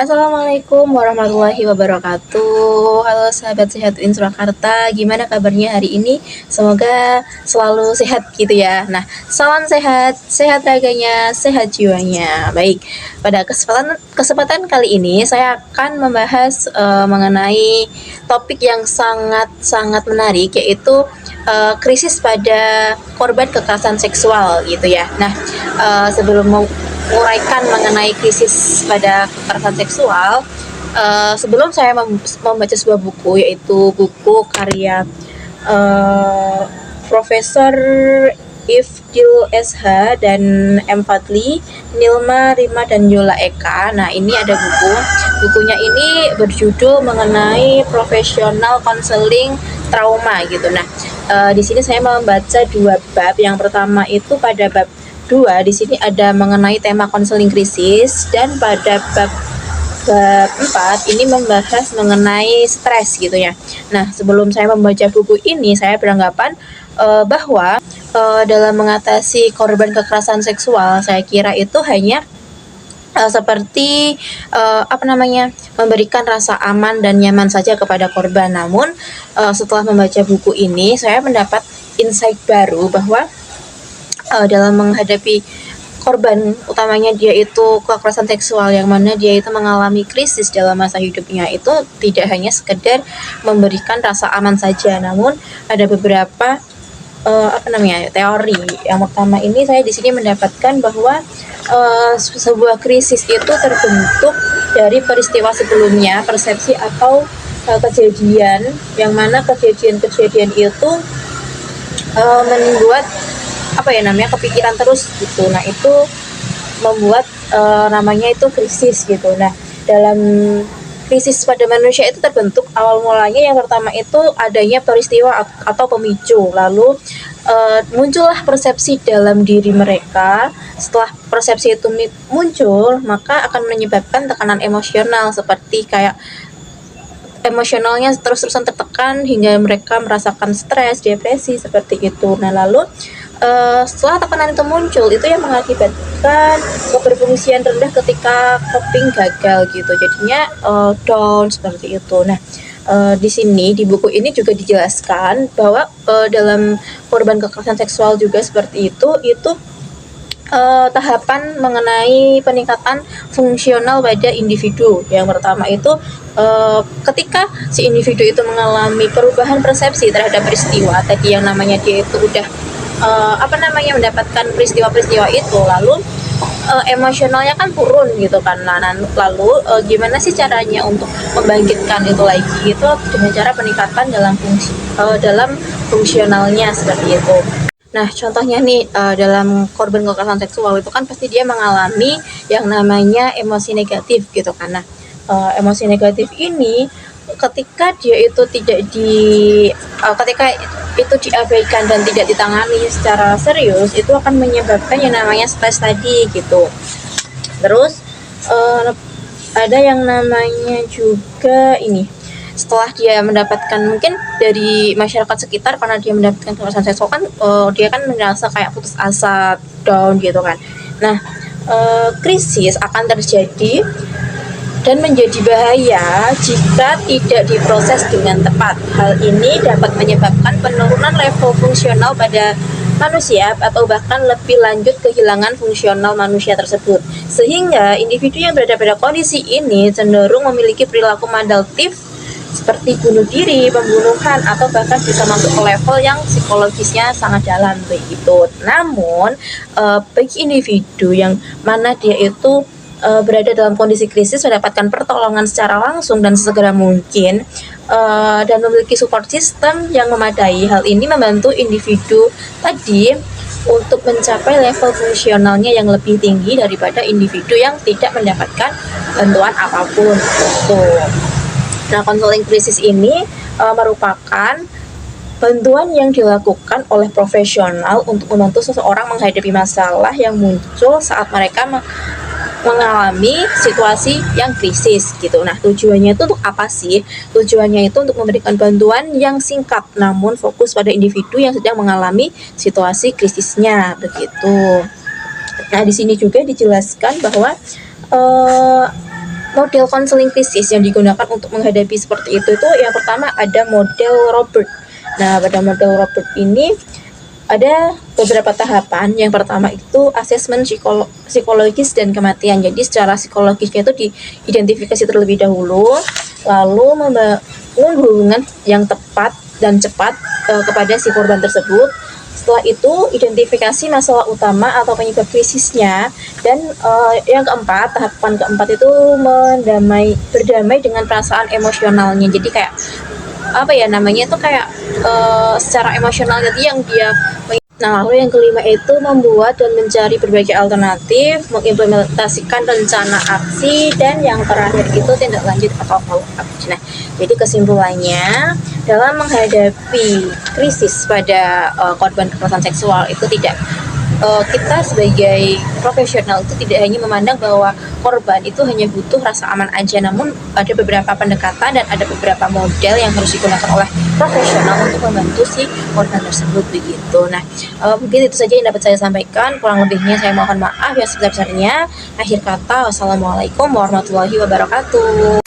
Assalamualaikum warahmatullahi wabarakatuh. Halo sahabat sehat Surakarta, gimana kabarnya hari ini? Semoga selalu sehat gitu ya. Nah, salam sehat, sehat raganya, sehat jiwanya. Baik, pada kesempatan kali ini saya akan membahas mengenai topik yang sangat menarik, yaitu krisis pada korban kekerasan seksual gitu ya. Nah, sebelum menguraikan mengenai krisis pada kekerasan seksual, sebelum saya membaca sebuah buku, yaitu buku karya Profesor Ifdil SH dan M. Fadli, Nilma Rima dan Yola Eka. Nah, ini ada bukunya ini berjudul mengenai profesional konseling trauma gitu. Nah, di sini saya membaca dua bab. Yang pertama itu pada bab 2, di sini ada mengenai tema konseling krisis, dan pada bab 4 ini membahas mengenai stres gitu ya. Nah, sebelum saya membaca buku ini, saya beranggapan bahwa dalam mengatasi korban kekerasan seksual, saya kira itu hanya seperti memberikan rasa aman dan nyaman saja kepada korban. Namun setelah membaca buku ini, saya mendapat insight baru bahwa dalam menghadapi korban utamanya dia itu kekerasan seksual, yang mana dia itu mengalami krisis dalam masa hidupnya, itu tidak hanya sekedar memberikan rasa aman saja, namun ada beberapa teori. Yang pertama ini, saya di sini mendapatkan bahwa sebuah krisis itu terbentuk dari peristiwa sebelumnya, persepsi atau kejadian, yang mana kejadian itu membuat kepikiran terus gitu. Nah, itu membuat namanya itu krisis gitu. Nah, dalam krisis pada manusia itu terbentuk awal mulanya, yang pertama itu adanya peristiwa atau pemicu, lalu muncullah persepsi dalam diri mereka. Setelah persepsi itu muncul, maka akan menyebabkan tekanan emosional, seperti kayak emosionalnya terus-terusan tertekan hingga mereka merasakan stres, depresi, seperti itu. Nah, lalu setelah tekanan itu muncul, itu yang mengakibatkan keberfungsian rendah ketika coping gagal gitu, jadinya down seperti itu. Nah, di sini di buku ini juga dijelaskan bahwa dalam korban kekerasan seksual juga seperti itu tahapan mengenai peningkatan fungsional pada individu. Yang pertama itu ketika si individu itu mengalami perubahan persepsi terhadap peristiwa tadi, yang namanya dia itu udah mendapatkan peristiwa-peristiwa itu, lalu emosionalnya kan turun gitu kan. Lalu gimana sih caranya untuk membangkitkan itu lagi? Itu dengan cara peningkatan dalam fungsionalnya seperti itu. Nah, contohnya nih, dalam korban kekerasan seksual itu kan pasti dia mengalami yang namanya emosi negatif gitu kan. Nah, emosi negatif ini ketika itu diabaikan dan tidak ditangani secara serius, itu akan menyebabkan yang namanya stres tadi gitu. Terus ada yang namanya juga ini, setelah dia mendapatkan, mungkin dari masyarakat sekitar, karena dia mendapatkan kekerasan seksual kan, dia kan merasa kayak putus asa, down gitu kan. Nah, krisis akan terjadi dan menjadi bahaya jika tidak diproses dengan tepat. Hal ini dapat menyebabkan penurunan level fungsional pada manusia, atau bahkan lebih lanjut kehilangan fungsional manusia tersebut. Sehingga individu yang berada pada kondisi ini cenderung memiliki perilaku maladaptif seperti bunuh diri, pembunuhan, atau bahkan bisa masuk ke level yang psikologisnya sangat dalam begitu. Namun bagi individu yang mana dia itu berada dalam kondisi krisis, mendapatkan pertolongan secara langsung dan sesegera mungkin, dan memiliki support system yang memadai, hal ini membantu individu tadi untuk mencapai level fungsionalnya yang lebih tinggi daripada individu yang tidak mendapatkan bantuan apapun gitu. Nah, konseling krisis ini merupakan bantuan yang dilakukan oleh profesional untuk membantu seseorang menghadapi masalah yang muncul saat mereka mengalami situasi yang krisis gitu. Nah, tujuannya itu untuk apa sih? Tujuannya itu untuk memberikan bantuan yang singkat namun fokus pada individu yang sedang mengalami situasi krisisnya begitu. Nah, di sini juga dijelaskan bahwa model konseling krisis yang digunakan untuk menghadapi seperti itu yang pertama ada model Robert. Nah, pada model Robert ini ada beberapa tahapan. Yang pertama itu asesmen psikologis dan kematian. Jadi secara psikologisnya itu diidentifikasi terlebih dahulu, lalu membangun hubungan yang tepat dan cepat kepada si korban tersebut. Setelah itu identifikasi masalah utama atau penyebab krisisnya, dan yang keempat, tahapan keempat itu berdamai dengan perasaan emosionalnya. Jadi kayak apa ya namanya itu kayak secara emosional jadi yang dia. Nah, lalu yang kelima itu membuat dan mencari berbagai alternatif, mengimplementasikan rencana aksi, dan yang terakhir itu tindak lanjut atau follow up. Nah, jadi kesimpulannya dalam menghadapi krisis pada korban kekerasan seksual itu tidak kita sebagai profesional itu tidak hanya memandang bahwa korban itu hanya butuh rasa aman aja, namun ada beberapa pendekatan dan ada beberapa model yang harus digunakan oleh profesional untuk membantu si korban tersebut begitu. Nah, mungkin itu saja yang dapat saya sampaikan. Kurang lebihnya saya mohon maaf yang sebesar-besarnya. Akhir kata, wassalamualaikum warahmatullahi wabarakatuh.